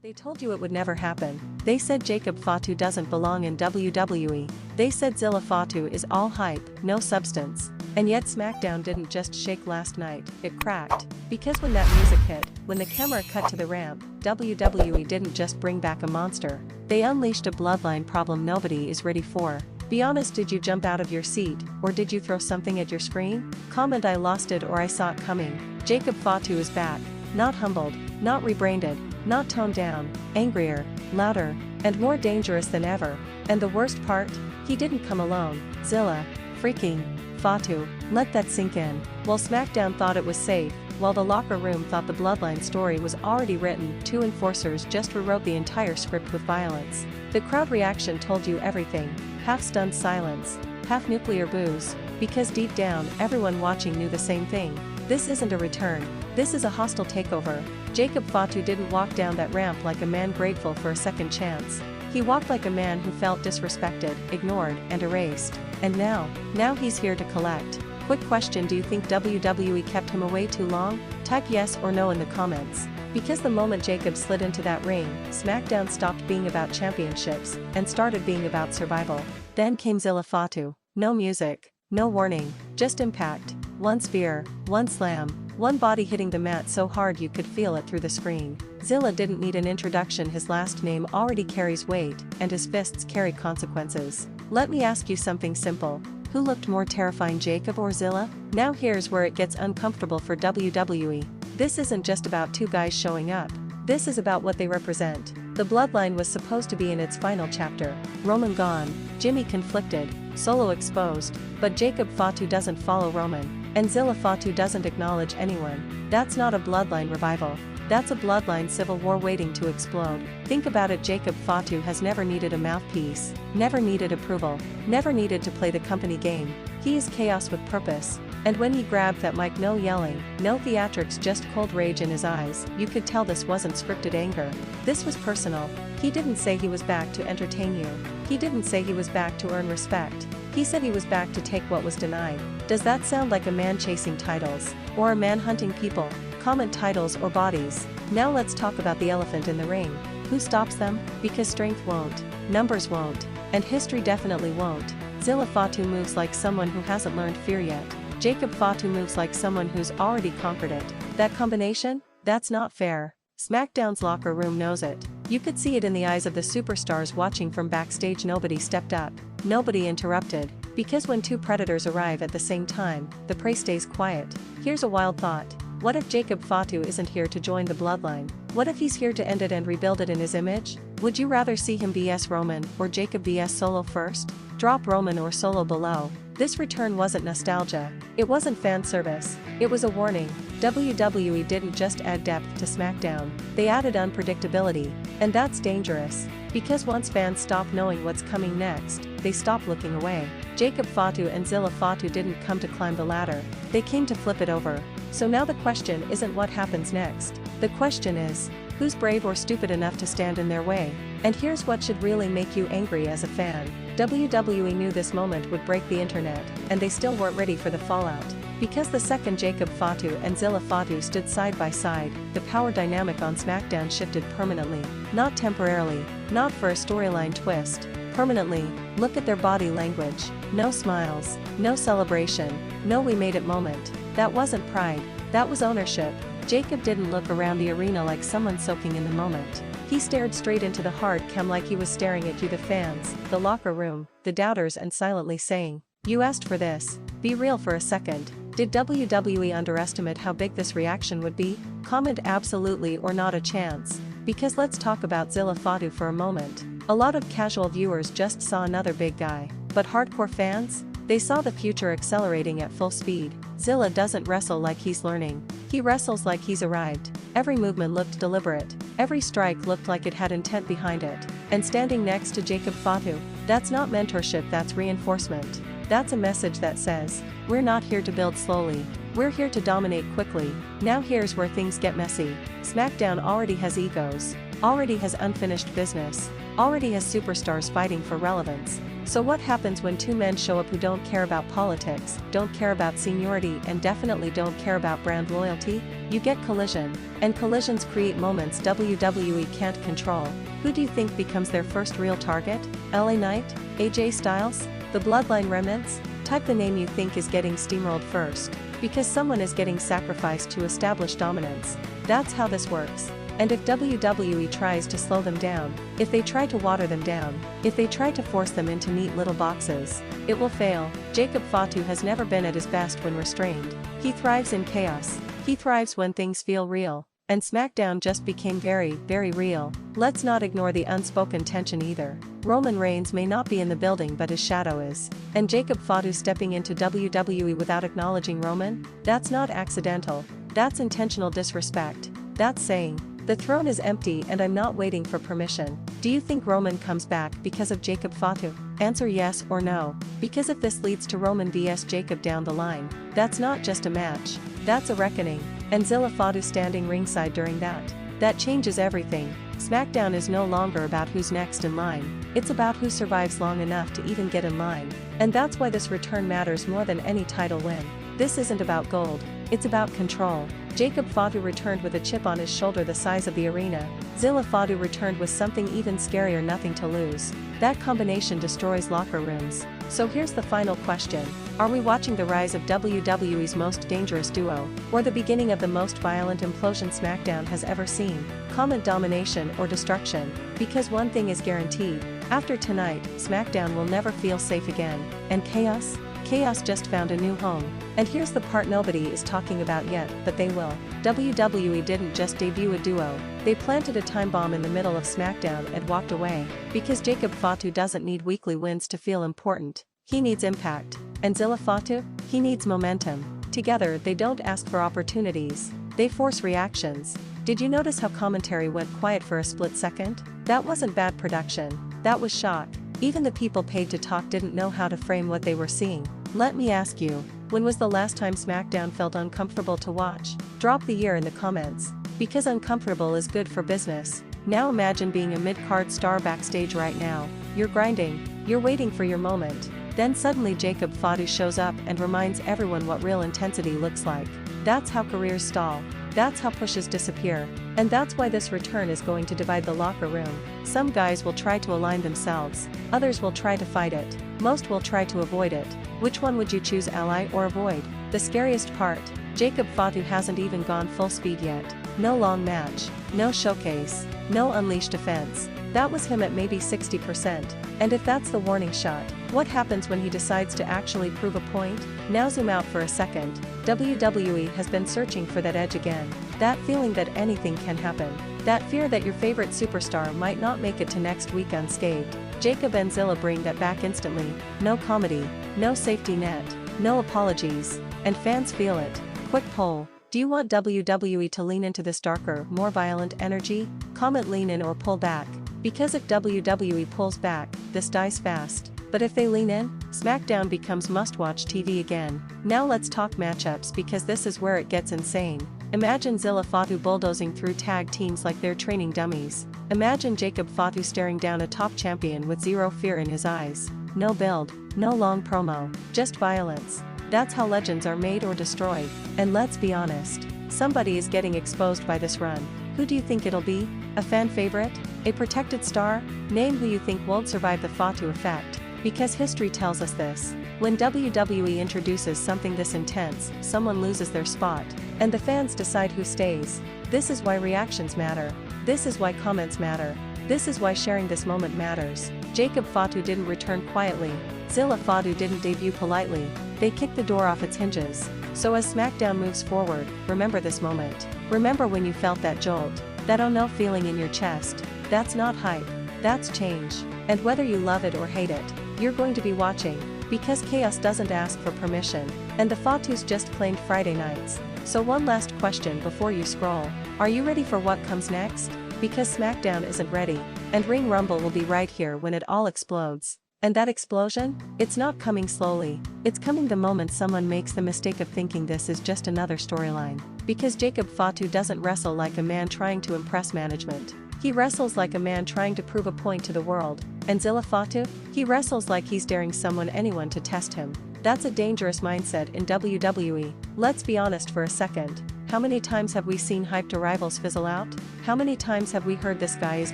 They told you it would never happen. They said Jacob Fatu doesn't belong in WWE. They said Zilla Fatu is all hype, no substance. And yet SmackDown didn't just shake last night, it cracked. Because when that music hit, when the camera cut to the ramp, WWE didn't just bring back a monster. They unleashed a bloodline problem nobody is ready for. Be honest, did you jump out of your seat, or did you throw something at your screen? Comment I lost it or I saw it coming. Jacob Fatu is back. Not humbled, not rebranded, not toned down, angrier, louder, and more dangerous than ever. And the worst part? He didn't come alone. Zilla freaking Fatu. Let that sink in. While SmackDown thought it was safe, while the locker room thought the Bloodline story was already written, two enforcers just rewrote the entire script with violence. The crowd reaction told you everything. Half stunned silence, half nuclear boos, because deep down everyone watching knew the same thing. This isn't a return. This is a hostile takeover. Jacob Fatu didn't walk down that ramp like a man grateful for a second chance. He walked like a man who felt disrespected, ignored, and erased. And now he's here to collect. Quick question: do you think WWE kept him away too long? Type yes or no in the comments. Because the moment Jacob slid into that ring, SmackDown stopped being about championships and started being about survival. Then came Zilla Fatu. No music, no warning, just impact. One spear, one slam, one body hitting the mat so hard you could feel it through the screen. Zilla didn't need an introduction, his last name already carries weight, and his fists carry consequences. Let me ask you something simple. Who looked more terrifying, Jacob or Zilla? Now here's where it gets uncomfortable for WWE. This isn't just about two guys showing up. This is about what they represent. The Bloodline was supposed to be in its final chapter. Roman gone, Jimmy conflicted, Solo exposed, but Jacob Fatu doesn't follow Roman. And Zilla Fatu doesn't acknowledge anyone. That's not a Bloodline revival. That's a Bloodline civil war waiting to explode. Think about it, Jacob Fatu has never needed a mouthpiece, never needed approval, never needed to play the company game. He is chaos with purpose. And when he grabbed that mic, no yelling, no theatrics, just cold rage in his eyes, you could tell this wasn't scripted anger. This was personal. He didn't say he was back to entertain you. He didn't say he was back to earn respect. He said he was back to take what was denied. Does that sound like a man chasing titles? Or a man hunting people? Comment titles or bodies. Now let's talk about the elephant in the ring. Who stops them? Because strength won't, numbers won't, and history definitely won't. Zilla Fatu moves like someone who hasn't learned fear yet. Jacob Fatu moves like someone who's already conquered it. That combination? That's not fair. SmackDown's locker room knows it. You could see it in the eyes of the superstars watching from backstage. Nobody stepped up. Nobody interrupted. Because when two predators arrive at the same time, the prey stays quiet. Here's a wild thought. What if Jacob Fatu isn't here to join the Bloodline? What if he's here to end it and rebuild it in his image? Would you rather see him vs Roman or Jacob vs Solo first? Drop Roman or Solo below. This return wasn't nostalgia. It wasn't fan service. It was a warning. WWE didn't just add depth to SmackDown. They added unpredictability. And that's dangerous. Because once fans stop knowing what's coming next, they stop looking away. Jacob Fatu and Zilla Fatu didn't come to climb the ladder. They came to flip it over. So now the question isn't what happens next. The question is, who's brave or stupid enough to stand in their way? And here's what should really make you angry as a fan. WWE knew this moment would break the internet, and they still weren't ready for the fallout. Because the second Jacob Fatu and Zilla Fatu stood side by side, the power dynamic on SmackDown shifted permanently. Not temporarily, not for a storyline twist. Permanently. Look at their body language. No smiles, no celebration, no we made it moment. That wasn't pride, that was ownership. Jacob didn't look around the arena like someone soaking in the moment. He stared straight into the hard cam like he was staring at you, the fans, the locker room, the doubters, and silently saying, "You asked for this. Be real for a second." Did WWE underestimate how big this reaction would be? Comment absolutely or not a chance. Because let's talk about Zilla Fatu for a moment. A lot of casual viewers just saw another big guy. But hardcore fans? They saw the future accelerating at full speed. Zilla doesn't wrestle like he's learning. He wrestles like he's arrived. Every movement looked deliberate. Every strike looked like it had intent behind it. And standing next to Jacob Fatu, that's not mentorship, that's reinforcement. That's a message that says, we're not here to build slowly. We're here to dominate quickly. Now here's where things get messy. SmackDown already has egos. already has unfinished business, already has superstars fighting for relevance. So what happens when two men show up who don't care about politics, don't care about seniority, and definitely don't care about brand loyalty? You get collision, and collisions create moments WWE can't control. Who do you think becomes their first real target? LA Knight? AJ Styles? The Bloodline remnants? Type the name you think is getting steamrolled first, because someone is getting sacrificed to establish dominance. That's how this works. And if WWE tries to slow them down, if they try to water them down, if they try to force them into neat little boxes, it will fail. Jacob Fatu has never been at his best when restrained. He thrives in chaos. He thrives when things feel real. And SmackDown just became very, very real. Let's not ignore the unspoken tension either. Roman Reigns may not be in the building, but his shadow is. And Jacob Fatu stepping into WWE without acknowledging Roman? That's not accidental. That's intentional disrespect. That's saying, the throne is empty and I'm not waiting for permission. Do you think Roman comes back because of Jacob Fatu? Answer yes or no. Because if this leads to Roman vs Jacob down the line, that's not just a match. That's a reckoning. And Zilla Fatu standing ringside during that changes everything. SmackDown is no longer about who's next in line. It's about who survives long enough to even get in line. And that's why this return matters more than any title win. This isn't about gold. It's about control. Jacob Fatu returned with a chip on his shoulder the size of the arena. Zilla Fatu returned with something even scarier: nothing to lose. That combination destroys locker rooms. So here's the final question. Are we watching the rise of WWE's most dangerous duo, or the beginning of the most violent implosion SmackDown has ever seen? Comment domination or destruction. Because one thing is guaranteed. After tonight, SmackDown will never feel safe again. And chaos? Chaos just found a new home. And here's the part nobody is talking about yet, but they will. WWE didn't just debut a duo, they planted a time bomb in the middle of SmackDown and walked away. Because Jacob Fatu doesn't need weekly wins to feel important. He needs impact. And Zilla Fatu? He needs momentum. Together, they don't ask for opportunities, they force reactions. Did you notice how commentary went quiet for a split second? That wasn't bad production, that was shock. Even the people paid to talk didn't know how to frame what they were seeing. Let me ask you, when was the last time SmackDown felt uncomfortable to watch? Drop the year in the comments. Because uncomfortable is good for business. Now imagine being a mid-card star backstage right now. You're grinding, you're waiting for your moment. Then suddenly Jacob Fatu shows up and reminds everyone what real intensity looks like. That's how careers stall. That's how pushes disappear. And that's why this return is going to divide the locker room. Some guys will try to align themselves, others will try to fight it, most will try to avoid it. Which one would you choose, ally or avoid? The scariest part, Jacob Fatu hasn't even gone full speed yet. No long match, no showcase, no unleashed defense. That was him at maybe 60%. And if that's the warning shot, what happens when he decides to actually prove a point? Now zoom out for a second. WWE has been searching for that edge again. That feeling that anything can happen. That fear that your favorite superstar might not make it to next week unscathed. Jacob and Zilla bring that back instantly. No comedy, no safety net, no apologies. And fans feel it. Quick poll. Do you want WWE to lean into this darker, more violent energy? Comment lean in or pull back. Because if WWE pulls back, this dies fast. But if they lean in, SmackDown becomes must-watch TV again. Now let's talk matchups, because this is where it gets insane. Imagine Zilla Fatu bulldozing through tag teams like they're training dummies. Imagine Jacob Fatu staring down a top champion with zero fear in his eyes. No build, no long promo, just violence. That's how legends are made or destroyed. And let's be honest, somebody is getting exposed by this run. Who do you think it'll be? A fan favorite? A protected star? Name who you think won't survive the Fatu effect. Because history tells us this. When WWE introduces something this intense, someone loses their spot. And the fans decide who stays. This is why reactions matter. This is why comments matter. This is why sharing this moment matters. Jacob Fatu didn't return quietly. Zilla Fatu didn't debut politely. They kicked the door off its hinges. So as SmackDown moves forward, remember this moment. Remember when you felt that jolt, that oh no feeling in your chest. That's not hype, that's change. And whether you love it or hate it, you're going to be watching, because chaos doesn't ask for permission, and the Fatus just claimed Friday nights. So one last question before you scroll. Are you ready for what comes next? Because SmackDown isn't ready, and Ring Rumble will be right here when it all explodes. And that explosion? It's not coming slowly, it's coming the moment someone makes the mistake of thinking this is just another storyline. Because Jacob Fatu doesn't wrestle like a man trying to impress management. He wrestles like a man trying to prove a point to the world. And Zilla Fatu? He wrestles like he's daring anyone to test him. That's a dangerous mindset in WWE. Let's be honest for a second. How many times have we seen hyped rivals fizzle out? How many times have we heard this guy is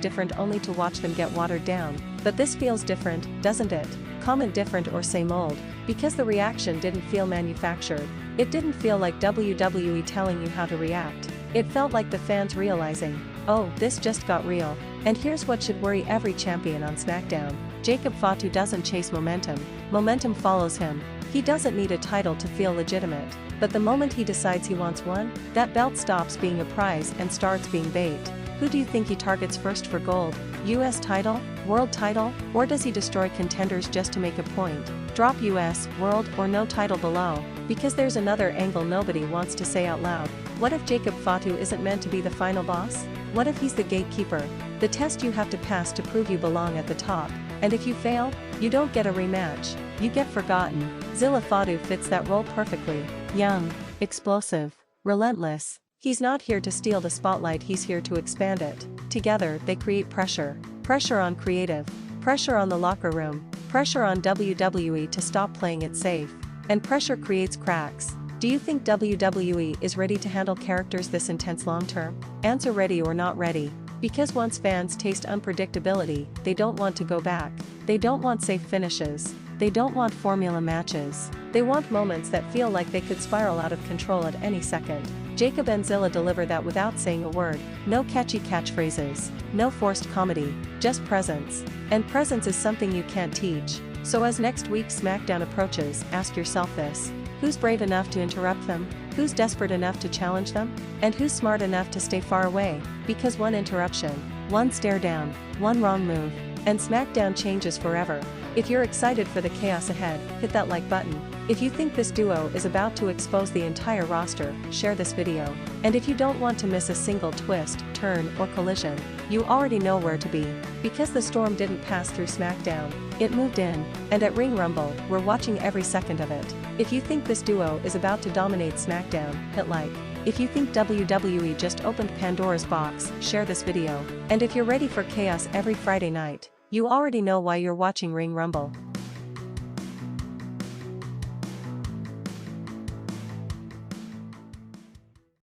different only to watch them get watered down? But this feels different, doesn't it? Comment different or same old. Because the reaction didn't feel manufactured. It didn't feel like WWE telling you how to react. It felt like the fans realizing, oh, this just got real. And here's what should worry every champion on SmackDown. Jacob Fatu doesn't chase momentum. Momentum follows him. He doesn't need a title to feel legitimate. But the moment he decides he wants one, that belt stops being a prize and starts being bait. Who do you think he targets first for gold? US title? World title? Or does he destroy contenders just to make a point? Drop US, world, or no title below. Because there's another angle nobody wants to say out loud. What if Jacob Fatu isn't meant to be the final boss? What if he's the gatekeeper? The test you have to pass to prove you belong at the top. And if you fail, you don't get a rematch. You get forgotten. Zilla Fatu fits that role perfectly. Young, explosive, relentless. He's not here to steal the spotlight, he's here to expand it. Together, they create pressure. Pressure on creative. Pressure on the locker room. Pressure on WWE to stop playing it safe. And pressure creates cracks. Do you think WWE is ready to handle characters this intense long term? Answer ready or not ready. Because once fans taste unpredictability, they don't want to go back. They don't want safe finishes. They don't want formula matches. They want moments that feel like they could spiral out of control at any second. Jacob and Zilla deliver that without saying a word. No catchy catchphrases. No forced comedy. Just presence. And presence is something you can't teach. So as next week's SmackDown approaches, ask yourself this. Who's brave enough to interrupt them? Who's desperate enough to challenge them? And who's smart enough to stay far away? Because one interruption, one stare down, one wrong move, and SmackDown changes forever. If you're excited for the chaos ahead, hit that like button. If you think this duo is about to expose the entire roster, share this video. And if you don't want to miss a single twist, turn, or collision, you already know where to be. Because the storm didn't pass through SmackDown, it moved in. And at Ring Rumble, we're watching every second of it. If you think this duo is about to dominate SmackDown, hit like. If you think WWE just opened Pandora's box, share this video. And if you're ready for chaos every Friday night, you already know why you're watching Ring Rumble.